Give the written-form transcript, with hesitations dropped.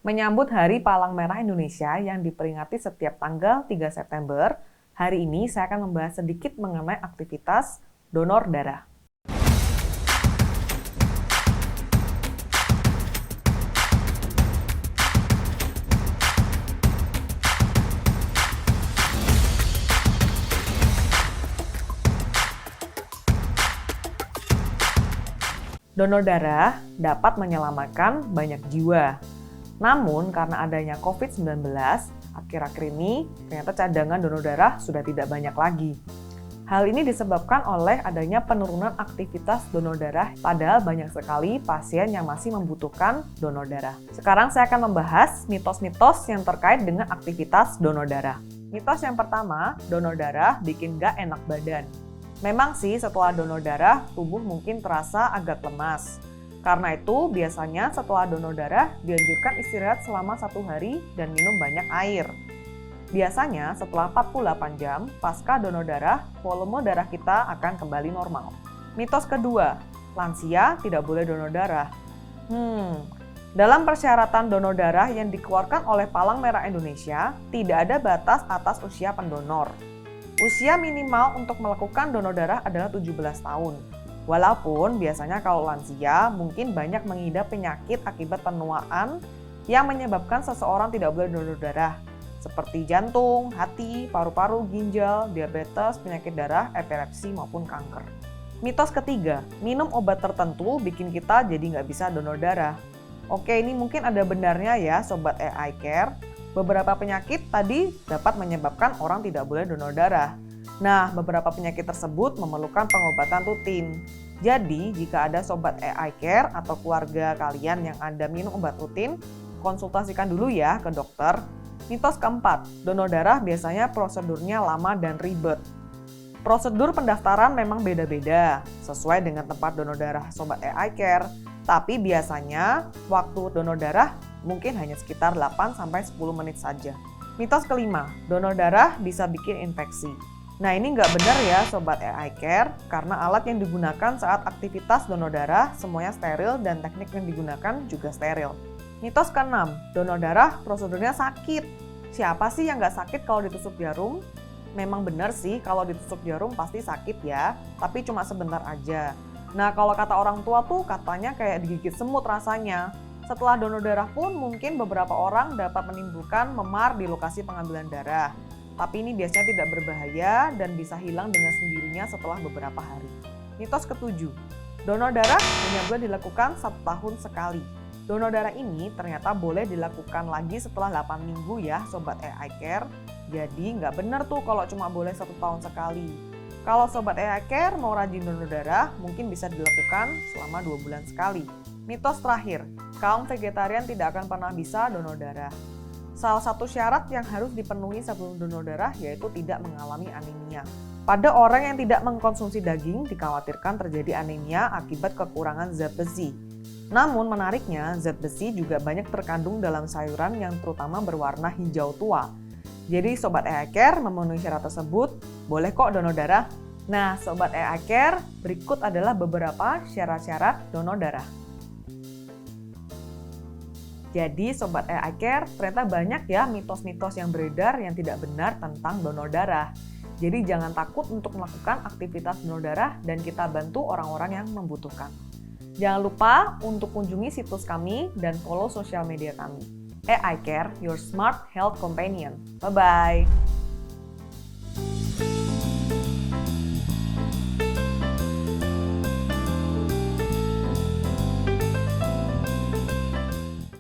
Menyambut Hari Palang Merah Indonesia yang diperingati setiap tanggal 3 September, hari ini saya akan membahas sedikit mengenai aktivitas donor darah. Donor darah dapat menyelamatkan banyak jiwa. Namun, karena adanya COVID-19, akhir-akhir ini ternyata cadangan donor darah sudah tidak banyak lagi. Hal ini disebabkan oleh adanya penurunan aktivitas donor darah, padahal banyak sekali pasien yang masih membutuhkan donor darah. Sekarang saya akan membahas mitos-mitos yang terkait dengan aktivitas donor darah. Mitos yang pertama, donor darah bikin gak enak badan. Memang sih setelah donor darah, tubuh mungkin terasa agak lemas. Karena itu, biasanya setelah donor darah dianjurkan istirahat selama 1 hari dan minum banyak air. Biasanya setelah 48 jam pasca donor darah, volume darah kita akan kembali normal. Mitos kedua, lansia tidak boleh donor darah. Dalam persyaratan donor darah yang dikeluarkan oleh Palang Merah Indonesia, tidak ada batas atas usia pendonor. Usia minimal untuk melakukan donor darah adalah 17 tahun. Walaupun biasanya kalau lansia mungkin banyak mengidap penyakit akibat penuaan yang menyebabkan seseorang tidak boleh donor darah, seperti jantung, hati, paru-paru, ginjal, diabetes, penyakit darah, epilepsi, maupun kanker. Mitos ketiga, minum obat tertentu bikin kita jadi nggak bisa donor darah. Oke, ini mungkin ada benarnya ya Sobat AI Care. Beberapa penyakit tadi dapat menyebabkan orang tidak boleh donor darah. Nah, beberapa penyakit tersebut memerlukan pengobatan rutin. Jadi, jika ada Sobat AI Care atau keluarga kalian yang Anda minum obat rutin, konsultasikan dulu ya ke dokter. Mitos keempat, donor darah biasanya prosedurnya lama dan ribet. Prosedur pendaftaran memang beda-beda, sesuai dengan tempat donor darah Sobat AI Care. Tapi biasanya waktu donor darah mungkin hanya sekitar 8-10 menit saja. Mitos kelima, donor darah bisa bikin infeksi. Nah ini nggak benar ya Sobat AI Care, karena alat yang digunakan saat aktivitas donor darah semuanya steril dan teknik yang digunakan juga steril. Mitos keenam, donor darah prosedurnya sakit. Siapa sih yang nggak sakit kalau ditusuk jarum? Memang benar sih kalau ditusuk jarum pasti sakit ya, tapi cuma sebentar aja. Nah kalau kata orang tua tuh katanya kayak digigit semut rasanya. Setelah donor darah pun mungkin beberapa orang dapat menimbulkan memar di lokasi pengambilan darah. Tapi ini biasanya tidak berbahaya dan bisa hilang dengan sendirinya setelah beberapa hari. Mitos ketujuh, donor darah hanya boleh dilakukan 1 tahun sekali. Donor darah ini ternyata boleh dilakukan lagi setelah 8 minggu ya Sobat AI Care. Jadi nggak benar tuh kalau cuma boleh 1 tahun sekali. Kalau Sobat AI Care mau rajin donor darah, mungkin bisa dilakukan selama 2 bulan sekali. Mitos terakhir, kaum vegetarian tidak akan pernah bisa donor darah. Salah satu syarat yang harus dipenuhi sebelum donor darah yaitu tidak mengalami anemia. Pada orang yang tidak mengkonsumsi daging, dikhawatirkan terjadi anemia akibat kekurangan zat besi. Namun menariknya, zat besi juga banyak terkandung dalam sayuran yang terutama berwarna hijau tua. Jadi Sobat AI Care memenuhi syarat tersebut, boleh kok donor darah. Nah Sobat AI Care, berikut adalah beberapa syarat-syarat donor darah. Jadi Sobat AI Care, ternyata banyak ya mitos-mitos yang beredar yang tidak benar tentang donor darah. Jadi jangan takut untuk melakukan aktivitas donor darah dan kita bantu orang-orang yang membutuhkan. Jangan lupa untuk kunjungi situs kami dan follow sosial media kami. AI Care, your smart health companion. Bye-bye.